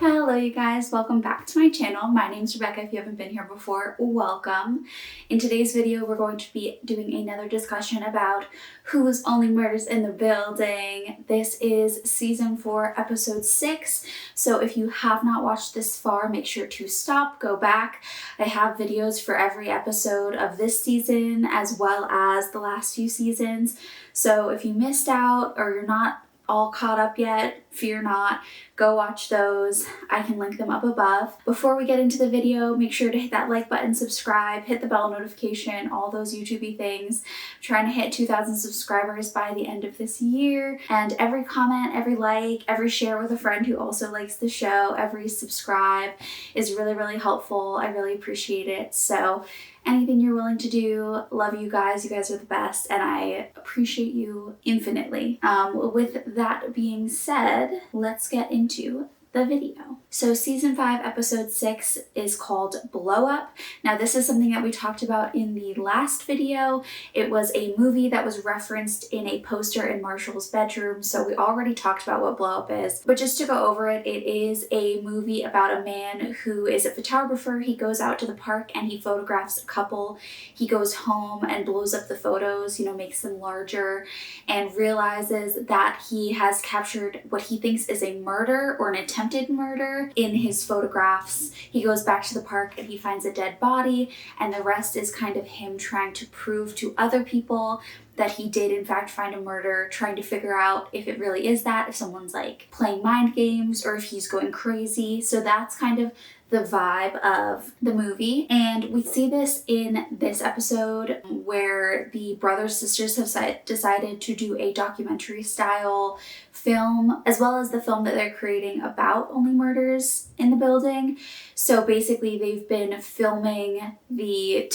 Hello you guys, welcome back to my channel. My name's Rebecca. If you haven't been here before, welcome. In today's video, we're going to be doing another discussion about Who's Only Murders in the Building. This is season 4, episode 6. So if you have not watched this far, make sure to stop, go back. I have videos for every episode of this season as well as the last few seasons. So if you missed out or you're not all caught up yet, fear not, go watch those. I can link them up above. Before we get into the video, make sure to hit that like button, subscribe, hit the bell notification, all those YouTubey things. I'm trying to hit 2,000 subscribers by the end of this year, and every comment, every like, every share with a friend who also likes the show, every subscribe is really helpful. I really appreciate it. So anything you're willing to do, love you guys. You guys are the best, and I appreciate you infinitely. With that being said, let's get into the video. So season 5 episode 6 is called Blow Up. Now this is something that we talked about in the last video. It was a movie that was referenced in a poster in Marshall's bedroom, so we already talked about what Blow Up is, but just to go over it, it is a movie about a man who is a photographer. He goes out to the park and he photographs a couple. He goes home and blows up the photos, makes them larger, and realizes that he has captured what he thinks is a murder or an attempted murder in his photographs. He goes back to the park and he finds a dead body, and the rest is kind of him trying to prove to other people that he did in fact find a murder, trying to figure out if it really is that, if someone's like playing mind games or if he's going crazy. So that's kind of the vibe of the movie. And we see this in this episode where the brothers sisters have decided to do a documentary style film, as well as the film that they're creating about only murders in the building. So basically they've been filming the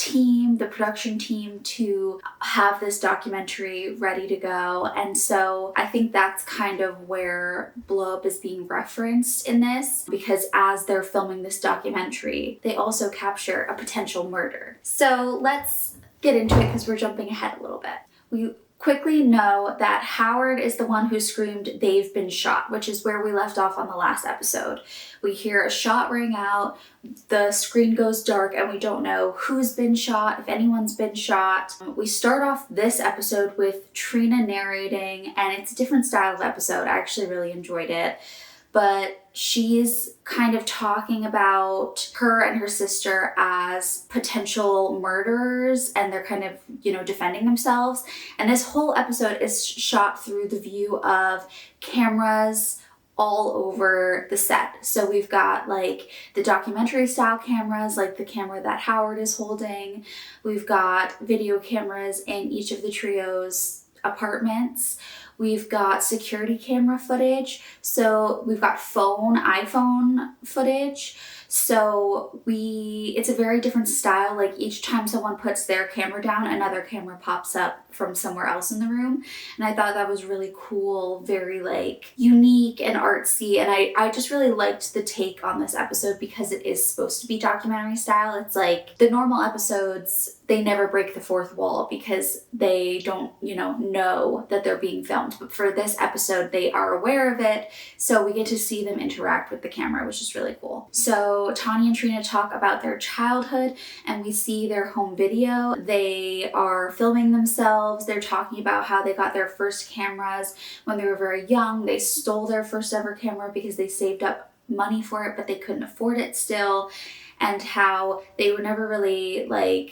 production team to have this documentary ready to go. And so I think that's kind of where Blow Up is being referenced in this, because as they're filming this documentary, they also capture a potential murder. So let's get into it because we're jumping ahead a little bit. We quickly know that Howard is the one who screamed, "They've been shot," which is where we left off on the last episode. We hear a shot ring out, the screen goes dark, and we don't know who's been shot, if anyone's been shot. We start off this episode with Trina narrating, and it's a different style of episode. I actually really enjoyed it. But she's kind of talking about her and her sister as potential murderers, and they're kind of, defending themselves. And this whole episode is shot through the view of cameras all over the set. So we've got like the documentary style cameras, like the camera that Howard is holding. We've got video cameras in each of the trio's apartments. We've got security camera footage. So we've got iPhone footage. So it's a very different style. Like each time someone puts their camera down, another camera pops up from somewhere else in the room. And I thought that was really cool, very like unique and artsy. And I just really liked the take on this episode because it is supposed to be documentary style. It's like the normal episodes, they never break the fourth wall because they don't, know that they're being filmed. But for this episode, they are aware of it. So we get to see them interact with the camera, which is really cool. So Tanya and Trina talk about their childhood, and we see their home video. They are filming themselves. They're talking about how they got their first cameras when they were very young. They stole their first ever camera because they saved up money for it, but they couldn't afford it still. And how they were never really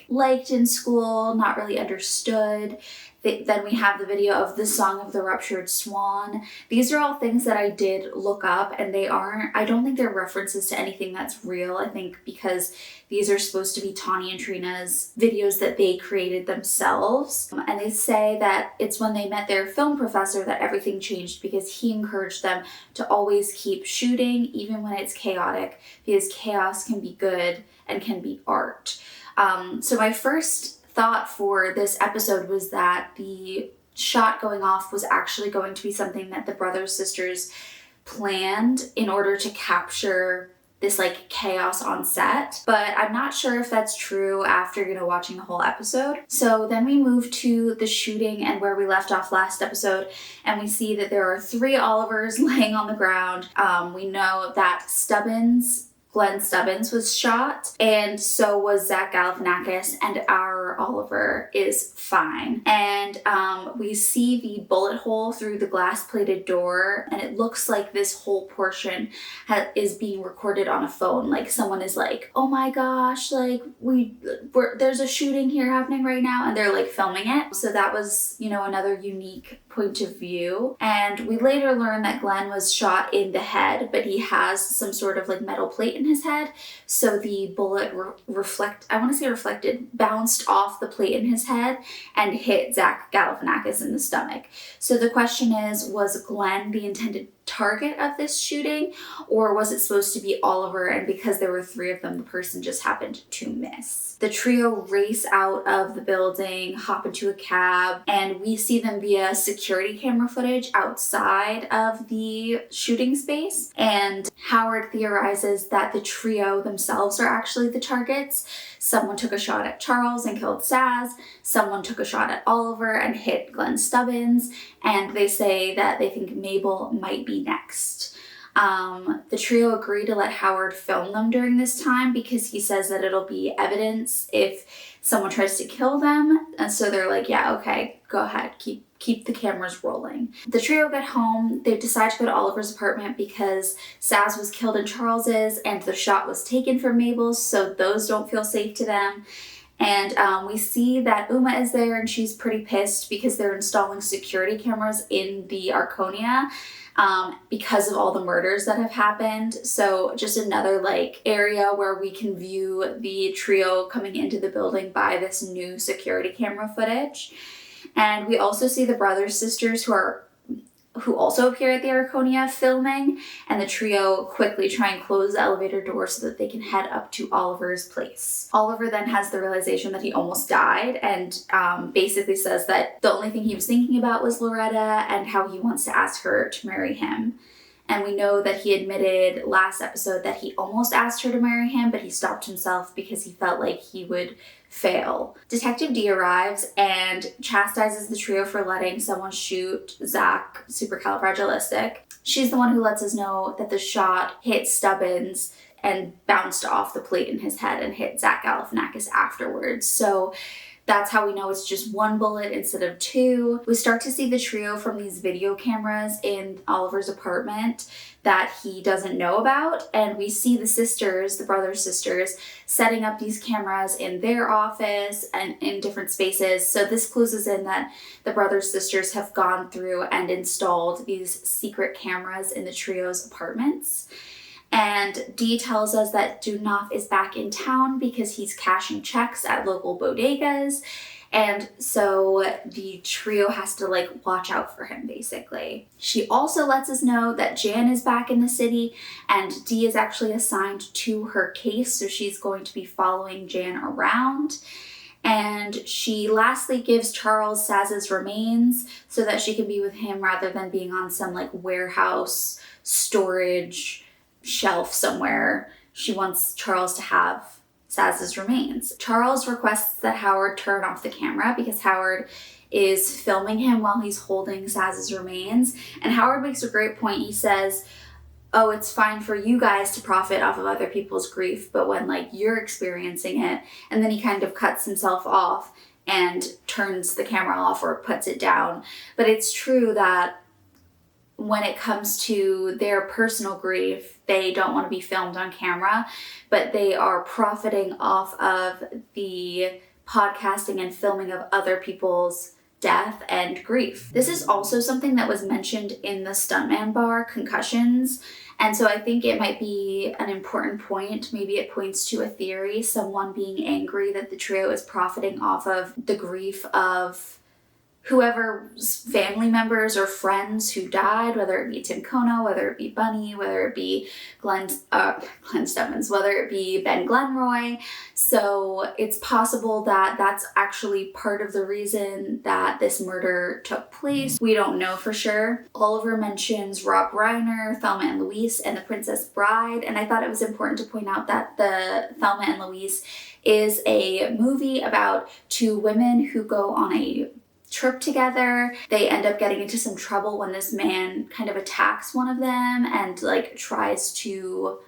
liked in school, not really understood. Then we have the video of the Song of the Ruptured Swan. These are all things that I did look up, and I don't think they're references to anything that's real. I think because these are supposed to be Tanya and Trina's videos that they created themselves. And they say that it's when they met their film professor that everything changed, because he encouraged them to always keep shooting, even when it's chaotic, because chaos can be good and can be art. So my first thought for this episode was that the shot going off was actually going to be something that the brothers sisters planned in order to capture this like chaos on set, but I'm not sure if that's true after, watching the whole episode. So then we move to the shooting and where we left off last episode, and we see that there are 3 Olivers laying on the ground. We know that Glenn Stubbins was shot, and so was Zach Galifianakis, and our Oliver is fine. And we see the bullet hole through the glass-plated door, and it looks like this whole portion is being recorded on a phone. Like someone is like, oh my gosh, like there's a shooting here happening right now, and they're like filming it. So that was, another unique point of view. And we later learn that Glenn was shot in the head, but he has some sort of like metal plate in his head. So the bullet bounced off the plate in his head and hit Zach Galifianakis in the stomach. So the question is, was Glenn the intended target of this shooting, or was it supposed to be Oliver, and because there were 3 of them, the person just happened to miss? The trio race out of the building, hop into a cab, and we see them via security camera footage outside of the shooting space. And Howard theorizes that the trio themselves are actually the targets. Someone took a shot at Charles and killed SAZZ. Someone took a shot at Oliver and hit Glenn Stubbins. And they say that they think Mabel might be next. The trio agree to let Howard film them during this time because he says that it'll be evidence if someone tries to kill them. And so they're like, yeah, okay, go ahead, keep the cameras rolling. The trio get home. They decide to go to Oliver's apartment because SAZZ was killed in Charles's and the shot was taken from Mabel's, so those don't feel safe to them. And we see that Uma is there, and she's pretty pissed because they're installing security cameras in the Arconia because of all the murders that have happened. So just another like area where we can view the trio coming into the building by this new security camera footage. And we also see the brothers, sisters who also appear at the Arconia filming, and the trio quickly try and close the elevator door so that they can head up to Oliver's place. Oliver then has the realization that he almost died and basically says that the only thing he was thinking about was Loretta and how he wants to ask her to marry him. And we know that he admitted last episode that he almost asked her to marry him, but he stopped himself because he felt like he would fail. Detective D arrives and chastises the trio for letting someone shoot Zach supercalifragilistic. She's the one who lets us know that the shot hit Stubbins and bounced off the plate in his head and hit Zach Galifianakis afterwards. So that's how we know it's just 1 bullet instead of 2. We start to see the trio from these video cameras in Oliver's apartment that he doesn't know about. And we see the brothers' sisters, setting up these cameras in their office and in different spaces. So this clues us in that the brothers' sisters have gone through and installed these secret cameras in the trio's apartments. And Dee tells us that Dudoff is back in town because he's cashing checks at local bodegas. And so the trio has to like watch out for him basically. She also lets us know that Jan is back in the city and Dee is actually assigned to her case. So she's going to be following Jan around. And she lastly gives Charles SAZZ's remains so that she can be with him rather than being on some like warehouse storage shelf somewhere. She wants Charles to have SAZZ's remains. Charles requests that Howard turn off the camera because Howard is filming him while he's holding SAZZ's remains. And Howard makes a great point. He says, oh, it's fine for you guys to profit off of other people's grief, but when like you're experiencing it, and then he kind of cuts himself off and turns the camera off or puts it down. But it's true that when it comes to their personal grief, they don't want to be filmed on camera, but they are profiting off of the podcasting and filming of other people's death and grief. This is also something that was mentioned in the Stuntman Bar, concussions. And so I think it might be an important point. Maybe it points to a theory, someone being angry that the trio is profiting off of the grief of whoever's family members or friends who died, whether it be Tim Kono, whether it be Bunny, whether it be Glenn Stevens, whether it be Ben Glenroy. So it's possible that that's actually part of the reason that this murder took place. We don't know for sure. Oliver mentions Rob Reiner, Thelma and Louise, and The Princess Bride, and I thought it was important to point out that the Thelma and Louise is a movie about two women who go on a trip together. They end up getting into some trouble when this man kind of attacks one of them and like tries to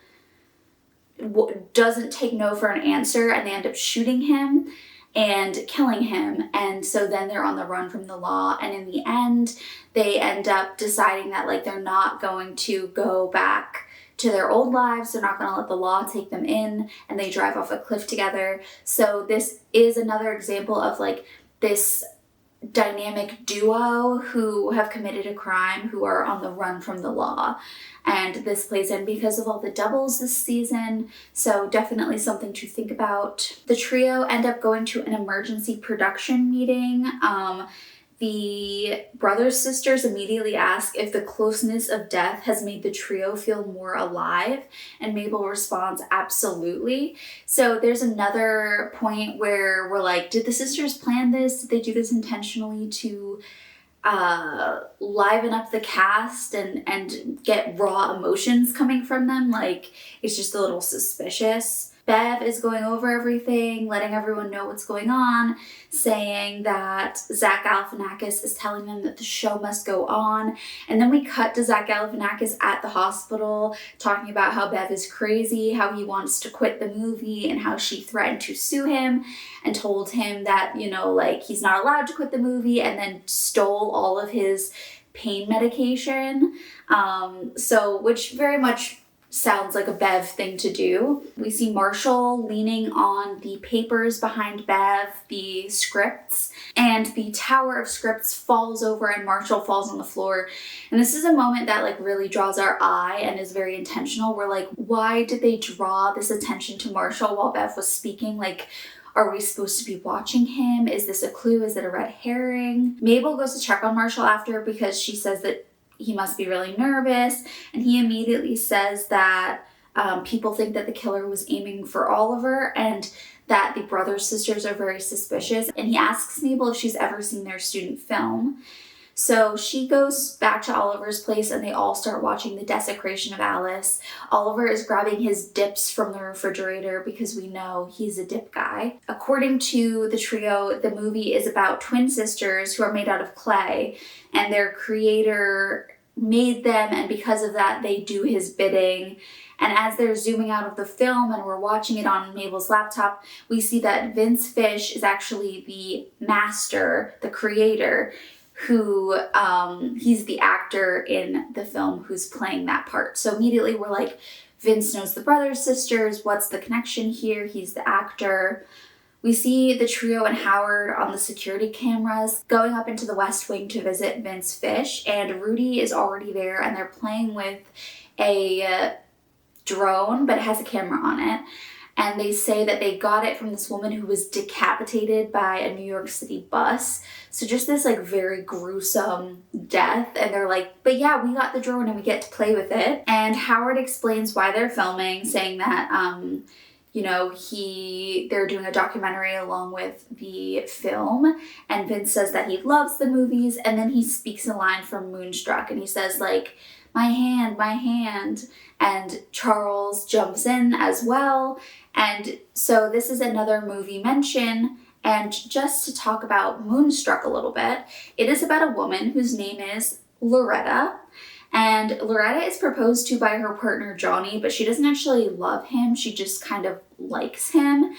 doesn't take no for an answer, and they end up shooting him and killing him. And so then they're on the run from the law, and in the end they end up deciding that like they're not going to go back to their old lives, they're not going to let the law take them in, and they drive off a cliff together. So this is another example of like this dynamic duo who have committed a crime, who are on the run from the law. And this plays in because of all the doubles this season, so definitely something to think about. The trio end up going to an emergency production meeting. The brothers sisters immediately ask if the closeness of death has made the trio feel more alive, and Mabel responds, absolutely. So there's another point where we're like, did the sisters plan this? Did they do this intentionally to liven up the cast and get raw emotions coming from them? Like, it's just a little suspicious. Bev is going over everything, letting everyone know what's going on, saying that Zach Galifianakis is telling them that the show must go on. And then we cut to Zach Galifianakis at the hospital talking about how Bev is crazy, how he wants to quit the movie, and how she threatened to sue him and told him that, you know, like he's not allowed to quit the movie, and then stole all of his pain medication. Which very much sounds like a Bev thing to do. We see Marshall leaning on the papers behind Bev, the scripts, and the tower of scripts falls over and Marshall falls on the floor. And this is a moment that like really draws our eye and is very intentional. We're like, why did they draw this attention to Marshall while Bev was speaking? Like, are we supposed to be watching him? Is this a clue? Is it a red herring? Mabel goes to check on Marshall after because she says that he must be really nervous, and he immediately says that people think that the killer was aiming for Oliver and that the brothers sisters are very suspicious, and he asks Mabel if she's ever seen their student film. So she goes back to Oliver's place and they all start watching The Desecration of Alice. Oliver is grabbing his dips from the refrigerator because we know he's a dip guy. According to the trio, the movie is about twin sisters who are made out of clay, and their creator made them, and because of that they do his bidding. And as they're zooming out of the film and we're watching it on Mabel's laptop, we see that Vince Fish is actually the master, the creator, who he's the actor in the film who's playing that part. So immediately we're like, Vince knows the brothers, sisters, what's the connection here? He's the actor. We see the trio and Howard on the security cameras going up into the West Wing to visit Vince Fish, and Rudy is already there and they're playing with a drone, but it has a camera on it. And they say that they got it from this woman who was decapitated by a New York City bus. So just this like very gruesome death. And they're like, but yeah, we got the drone and we get to play with it. And Howard explains why they're filming, saying that, they're doing a documentary along with the film. And Vince says that he loves the movies. And then he speaks a line from Moonstruck and he says like, my hand, my hand. And Charles jumps in as well. And so this is another movie mention. And just to talk about Moonstruck a little bit, it is about a woman whose name is Loretta. And Loretta is proposed to by her partner Johnny, but she doesn't actually love him. She just kind of likes him.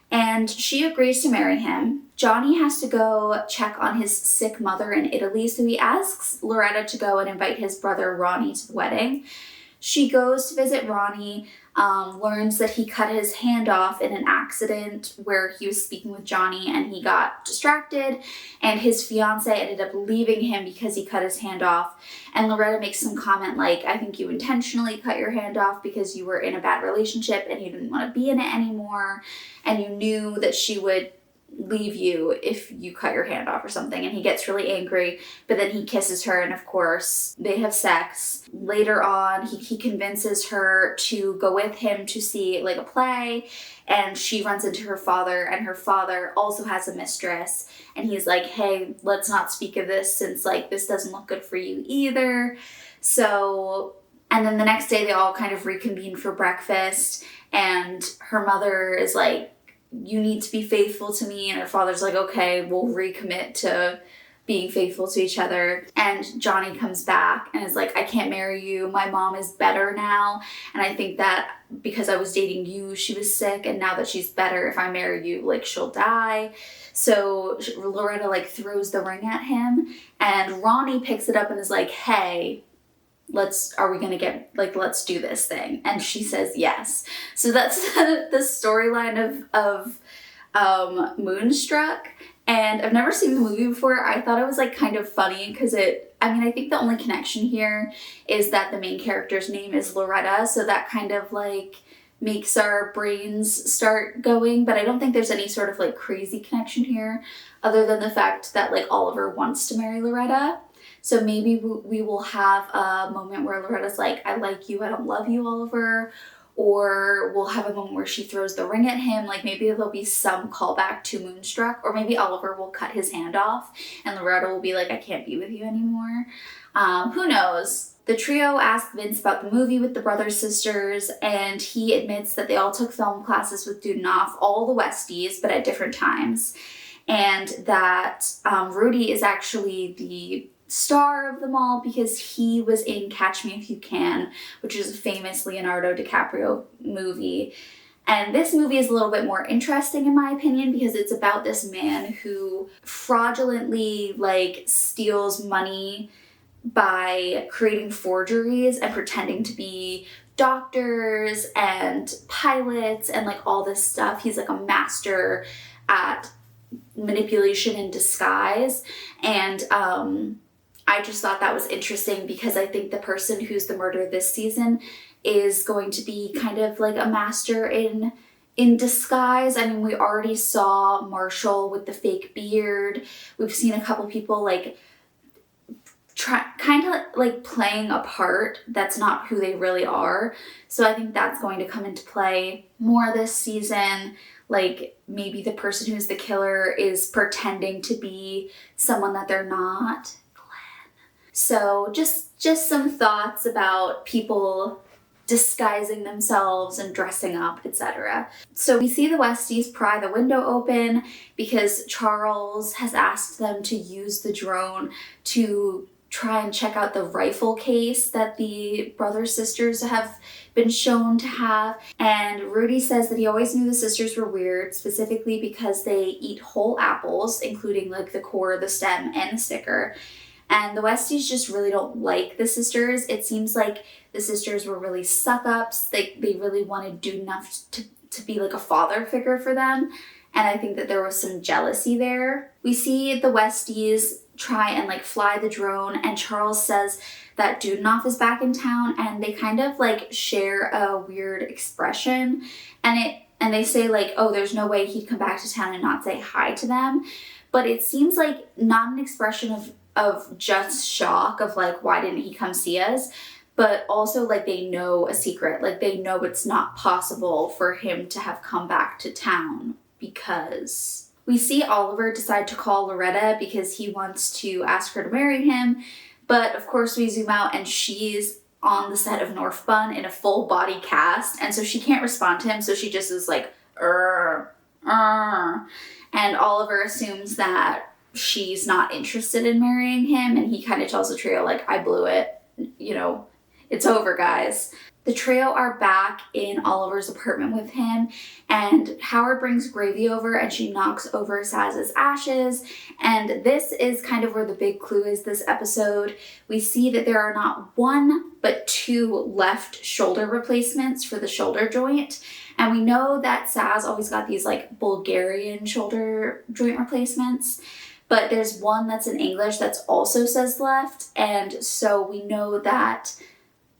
And she agrees to marry him. Johnny has to go check on his sick mother in Italy, so he asks Loretta to go and invite his brother Ronnie to the wedding. She goes to visit Ronnie, learns that he cut his hand off in an accident where he was speaking with Johnny and he got distracted, and his fiance ended up leaving him because he cut his hand off. And Loretta makes some comment like, I think you intentionally cut your hand off because you were in a bad relationship and you didn't want to be in it anymore, and you knew that she would leave you if you cut your hand off or something. And he gets really angry, but then he kisses her, and of course they have sex. Later on, he convinces her to go with him to see like a play, and she runs into her father, and her father also has a mistress, and he's like, hey, let's not speak of this since like this doesn't look good for you either. So, and then the next day they all kind of reconvene for breakfast, and her mother is like, you need to be faithful to me, and her father's like, okay, we'll recommit to being faithful to each other. And Johnny comes back and is like, I can't marry you, my mom is better now, and I think that because I was dating you she was sick, and now that she's better, if I marry you, like, she'll die. So Loretta like throws the ring at him, and Ronnie picks it up and is like, hey, let's do this thing. And she says yes. So that's the storyline of Moonstruck. And I've never seen the movie before. I thought it was like kind of funny because I think the only connection here is that the main character's name is Loretta, so that kind of like makes our brains start going, but I don't think there's any sort of like crazy connection here other than the fact that like Oliver wants to marry Loretta. So maybe we will have a moment where Loretta's like, I like you, I don't love you, Oliver. Or we'll have a moment where she throws the ring at him. Like maybe there'll be some callback to Moonstruck. Or maybe Oliver will cut his hand off and Loretta will be like, I can't be with you anymore. Who knows? The trio asked Vince about the movie with the brothers sisters, and he admits that they all took film classes with Dudoff, all the Westies, but at different times. And that Rudy is actually the star of them all because he was in Catch Me If You Can, which is a famous Leonardo DiCaprio movie. And this movie is a little bit more interesting in my opinion because it's about this man who fraudulently like steals money by creating forgeries and pretending to be doctors and pilots and like all this stuff. He's like a master at manipulation in disguise. And I just thought that was interesting because I think the person who's the murderer this season is going to be kind of like a master in disguise. I mean, we already saw Marshall with the fake beard. We've seen a couple people like kind of like playing a part that's not who they really are. So I think that's going to come into play more this season. Like maybe the person who's the killer is pretending to be someone that they're not. So just some thoughts about people disguising themselves and dressing up, etc. So we see the Westies pry the window open because Charles has asked them to use the drone to try and check out the rifle case that the brothers sisters have been shown to have. And Rudy says that he always knew the sisters were weird, specifically because they eat whole apples, including like the core, the stem, and the sticker. And the Westies just really don't like the sisters. It seems like the sisters were really suck-ups. They really wanted Dudoff to be like a father figure for them. And I think that there was some jealousy there. We see the Westies try and like fly the drone, and Charles says that Dudoff is back in town, and they kind of like share a weird expression. And they say like, oh, there's no way he'd come back to town and not say hi to them. But it seems like not an expression of just shock of like, why didn't he come see us? But also like they know a secret. Like they know it's not possible for him to have come back to town because we see Oliver decide to call Loretta because he wants to ask her to marry him. But of course we zoom out and she's on the set of North Bun in a full body cast. And so she can't respond to him. So she just is like, And Oliver assumes that she's not interested in marrying him, and he kind of tells the trio like, I blew it, you know, it's over, guys. The trio are back in Oliver's apartment with him, and Howard brings Gravy over and she knocks over SAZZ's ashes. And this is kind of where the big clue is this episode. We see that there are not one but two left shoulder replacements for the shoulder joint. And we know that SAZZ always got these like Bulgarian shoulder joint replacements. But there's one that's in English that's also says left. And so we know that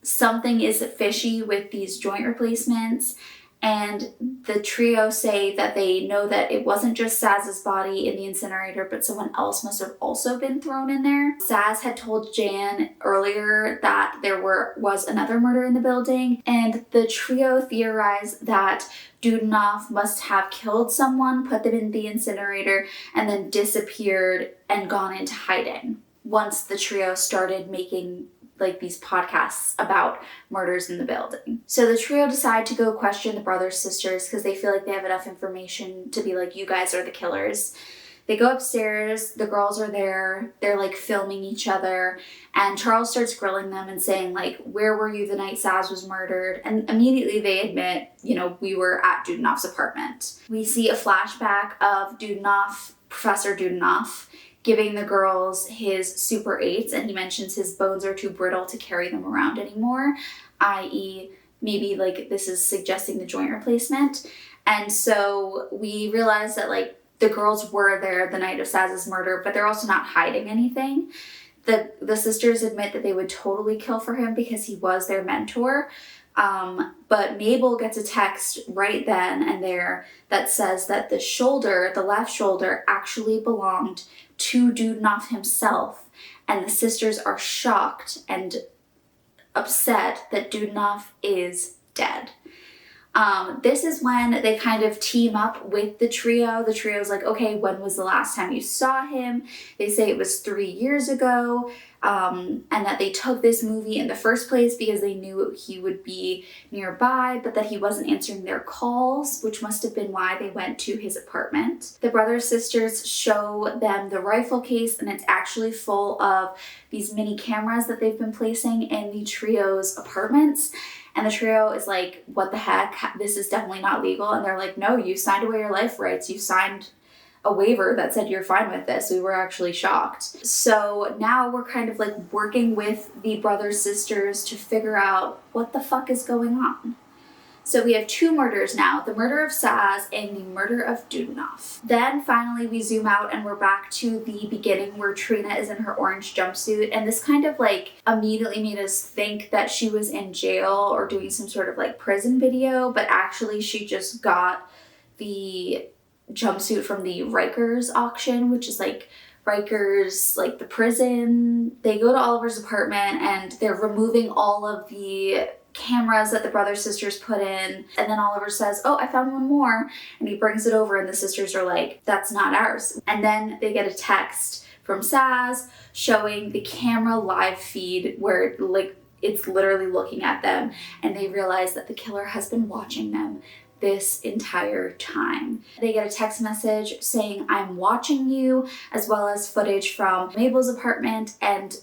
something is fishy with these joint replacements. And the trio say that they know that it wasn't just SAZZ's body in the incinerator, but someone else must have also been thrown in there. SAZZ had told Jan earlier that there was another murder in the building, and the trio theorized that Dudoff must have killed someone, put them in the incinerator, and then disappeared and gone into hiding once the trio started making these podcasts about murders in the building. So the trio decide to go question the brothers, sisters, because they feel like they have enough information to be like, you guys are the killers. They go upstairs, the girls are there, they're like filming each other, and Charles starts grilling them and saying like, where were you the night SAZZ was murdered? And immediately they admit, we were at Dudoff's apartment. We see a flashback of Professor Dudoff, giving the girls his Super 8s, and he mentions his bones are too brittle to carry them around anymore, i.e. maybe this is suggesting the joint replacement. And so we realize that the girls were there the night of SAZZ's murder, but they're also not hiding anything. The sisters admit that they would totally kill for him because he was their mentor. But Mabel gets a text right then and there that says that the left shoulder, actually belonged to Dudoff himself, and the sisters are shocked and upset that Dudoff is dead. This is when they kind of team up with the trio. The trio's like, okay, when was the last time you saw him? They say it was 3 years ago, and that they took this movie in the first place because they knew he would be nearby, but that he wasn't answering their calls, which must have been why they went to his apartment. The brothers, sisters show them the rifle case, and it's actually full of these mini cameras that they've been placing in the trio's apartments. And the trio is like, what the heck? This is definitely not legal. And they're like, no, you signed away your life rights. You signed a waiver that said you're fine with this. We were actually shocked. So now we're kind of working with the brothers, sisters to figure out what the fuck is going on. So we have 2 murders now, the murder of SAZZ and the murder of Dudoff. Then finally we zoom out and we're back to the beginning where Trina is in her orange jumpsuit, and this kind of immediately made us think that she was in jail or doing some sort of prison video, but actually she just got the jumpsuit from the Rikers auction, which is Rikers, the prison. They go to Oliver's apartment and they're removing all of the cameras that the brothers, sisters put in, and then Oliver says, oh, I found one more, and he brings it over and the sisters are like, that's not ours. And then they get a text from SAZZ showing the camera live feed where it's literally looking at them, and they realize that the killer has been watching them this entire time. They get a text message saying, I'm watching you, as well as footage from Mabel's apartment and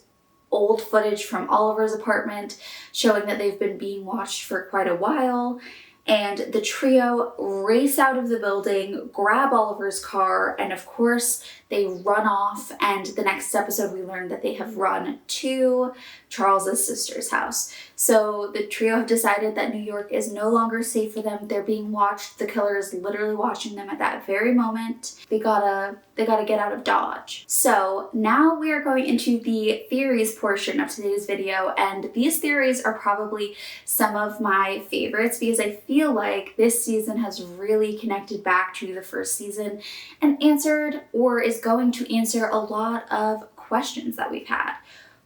old footage from Oliver's apartment showing that they've been being watched for quite a while. And the trio race out of the building, grab Oliver's car, and of course they run off. And the next episode we learn that they have run to Charles's sister's house. So the trio have decided that New York is no longer safe for them. They're being watched. The killer is literally watching them at that very moment. They gotta get out of Dodge. So now we are going into the theories portion of today's video, and these theories are probably some of my favorites because I feel like this season has really connected back to the first season and answered, or is going to answer, a lot of questions that we've had.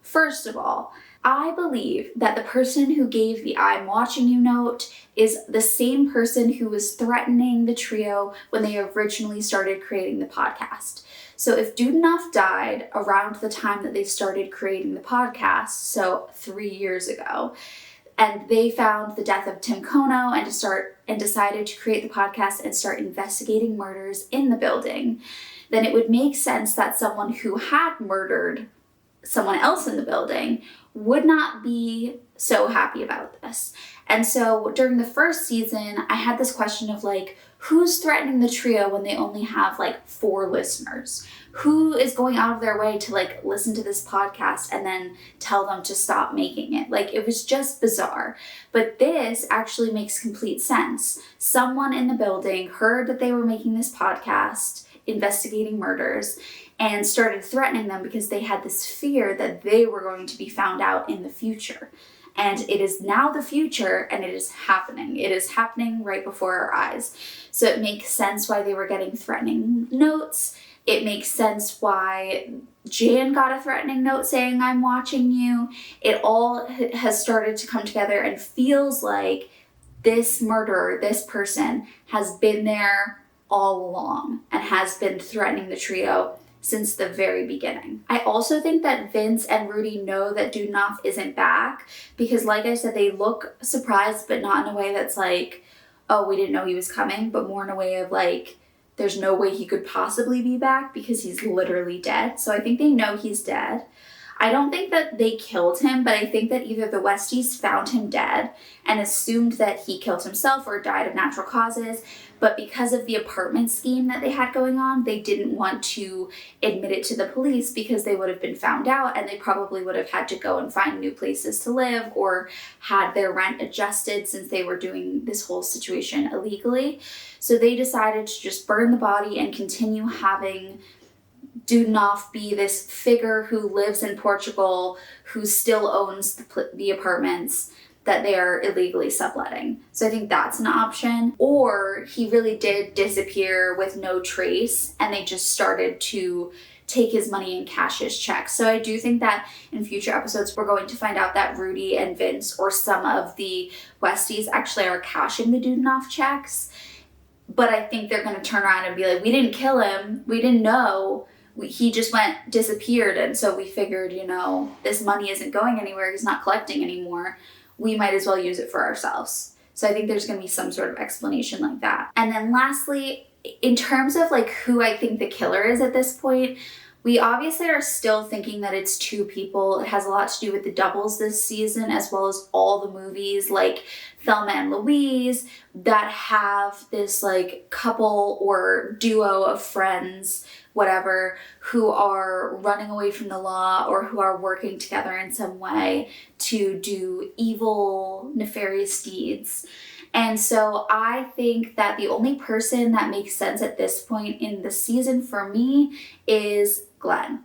First of all, I believe that the person who gave the I'm watching you note is the same person who was threatening the trio when they originally started creating the podcast. So if Dudoff died around the time that they started creating the podcast, so 3 years ago, and they found the death of Tim Kono and decided to create the podcast and start investigating murders in the building, then it would make sense that someone who had murdered someone else in the building would not be so happy about this. And so during the first season, I had this question of who's threatening the trio when they only have 4 listeners? Who is going out of their way to listen to this podcast and then tell them to stop making it? It was just bizarre. But this actually makes complete sense. Someone in the building heard that they were making this podcast investigating murders and started threatening them because they had this fear that they were going to be found out in the future. and it is now the future, and it is happening. It is happening right before our eyes. So it makes sense why they were getting threatening notes. It makes sense why Jan got a threatening note saying, "I'm watching you." It all has started to come together and feels like this murderer, this person, has been there all along and has been threatening the trio since the very beginning. I also think that Vince and Rudy know that Dudoff isn't back because, like I said, they look surprised, but not in a way that's like, oh, we didn't know he was coming, but more in a way of like, there's no way he could possibly be back because he's literally dead. So I think they know he's dead. I don't think that they killed him, but I think that either the Westies found him dead and assumed that he killed himself or died of natural causes, but because of the apartment scheme that they had going on, they didn't want to admit it to the police because they would have been found out and they probably would have had to go and find new places to live or had their rent adjusted since they were doing this whole situation illegally. So they decided to just burn the body and continue having Dudoff be this figure who lives in Portugal, who still owns the apartments that they are illegally subletting. So I think that's an option. Or he really did disappear with no trace and they just started to take his money and cash his checks. So I do think that in future episodes, we're going to find out that Rudy and Vince or some of the Westies actually are cashing the Dudoff checks. But I think they're going to turn around and be like, we didn't kill him. We didn't know. He just disappeared. And so we figured, this money isn't going anywhere. He's not collecting anymore. We might as well use it for ourselves. So I think there's going to be some sort of explanation like that. And then lastly, in terms of like who I think the killer is at this point, we obviously are still thinking that it's two people. It has a lot to do with the doubles this season, as well as all the movies like Thelma and Louise that have this like couple or duo of friends, whatever, who are running away from the law or who are working together in some way to do evil, nefarious deeds. And so I think that the only person that makes sense at this point in the season for me is Glenn.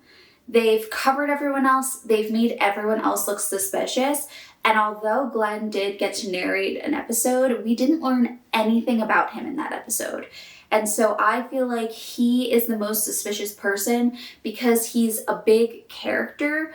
They've covered everyone else. They've made everyone else look suspicious. And although Glenn did get to narrate an episode, we didn't learn anything about him in that episode. And so I feel like he is the most suspicious person because he's a big character.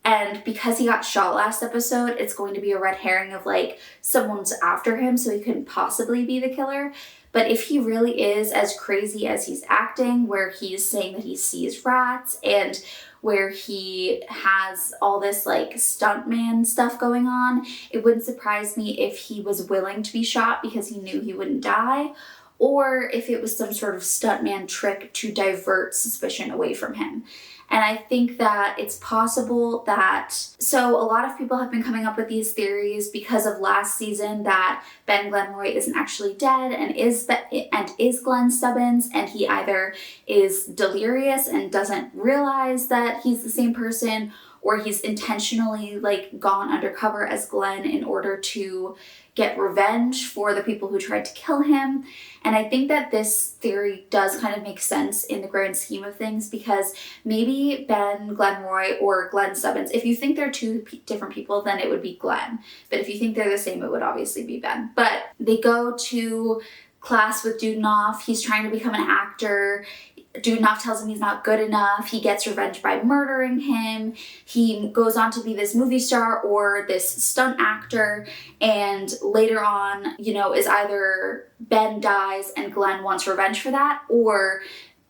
And because he got shot last episode, it's going to be a red herring of like someone's after him, so he couldn't possibly be the killer. But if he really is as crazy as he's acting, where he's saying that he sees rats and where he has all this like stuntman stuff going on, it wouldn't surprise me if he was willing to be shot because he knew he wouldn't die, or if it was some sort of stuntman trick to divert suspicion away from him. And I think that it's possible that, so a lot of people have been coming up with these theories because of last season that Ben Glenroy isn't actually dead and is Glenn Stubbins, and he either is delirious and doesn't realize that he's the same person, or he's intentionally like gone undercover as Glenn in order to get revenge for the people who tried to kill him. And I think that this theory does kind of make sense in the grand scheme of things because maybe Ben Glenroy or Glenn Stubbins, if you think they're two different people, then it would be Glenn. But if you think they're the same, it would obviously be Ben. But they go to class with Dudoff. He's trying to become an actor. Dudoff tells him he's not good enough. He gets revenge by murdering him. He goes on to be this movie star or this stunt actor. And later on, is either Ben dies and Glenn wants revenge for that, or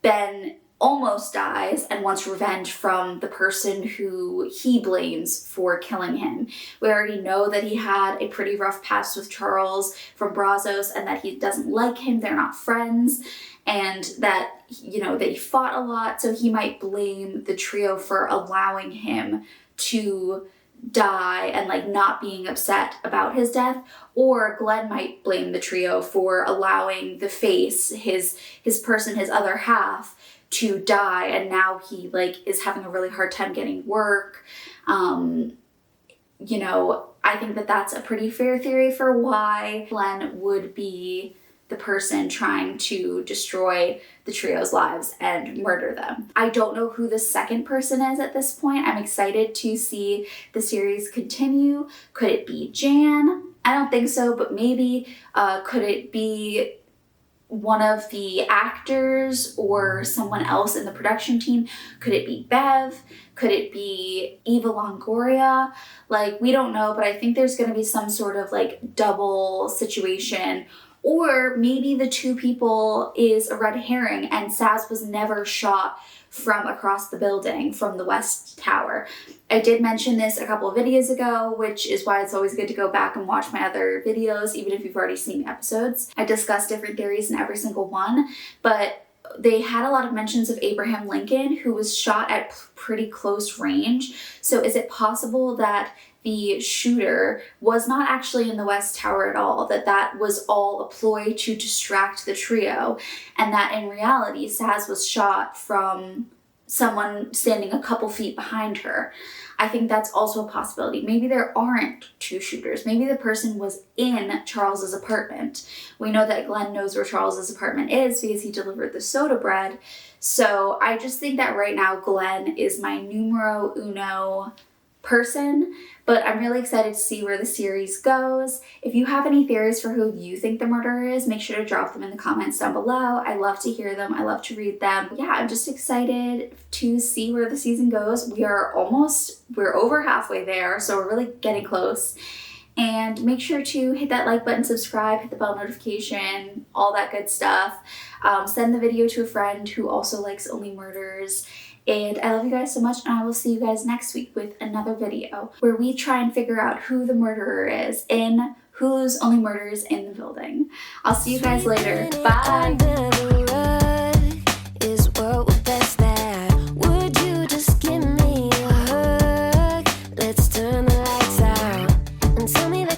Ben almost dies and wants revenge from the person who he blames for killing him. We already know that he had a pretty rough past with Charles from Brazos and that he doesn't like him. They're not friends. And that, they fought a lot, so he might blame the trio for allowing him to die and like not being upset about his death, or Glenn might blame the trio for allowing the face, his person, his other half, to die, and now he like is having a really hard time getting work. I think that that's a pretty fair theory for why Glenn would be the person trying to destroy the trio's lives and murder them. I don't know who the second person is at this point. I'm excited to see the series continue. Could it be Jan? I don't think so, but maybe. Could it be one of the actors or someone else in the production team? Could it be Bev? Could it be Eva Longoria? Like, we don't know, but I think there's going to be some sort of like double situation. Or maybe the two people is a red herring and SAZZ was never shot from across the building from the West Tower. I did mention this a couple of videos ago, which is why it's always good to go back and watch my other videos, even if you've already seen the episodes. I discussed different theories in every single one, but they had a lot of mentions of Abraham Lincoln, who was shot at pretty close range. So is it possible that the shooter was not actually in the West Tower at all, that was all a ploy to distract the trio, and that in reality SAZZ was shot from someone standing a couple feet behind her? I think that's also a possibility. Maybe there aren't two shooters. Maybe the person was in Charles's apartment. We know that Glenn knows where Charles's apartment is because he delivered the soda bread. So I just think that right now Glenn is my numero uno person, but I'm really excited to see where the series goes. If you have any theories for who you think the murderer is, make sure to drop them in the comments down below. I love to hear them. I love to read them. Yeah, I'm just excited to see where the season goes. We're over halfway there, so we're really getting close. And make sure to hit that like button, subscribe, hit the bell notification, all that good stuff. Send the video to a friend who also likes Only Murders. And I love you guys so much, and I will see you guys next week with another video where we try and figure out who the murderer is in Hulu's Only Murders in the Building. I'll see you guys later. Bye!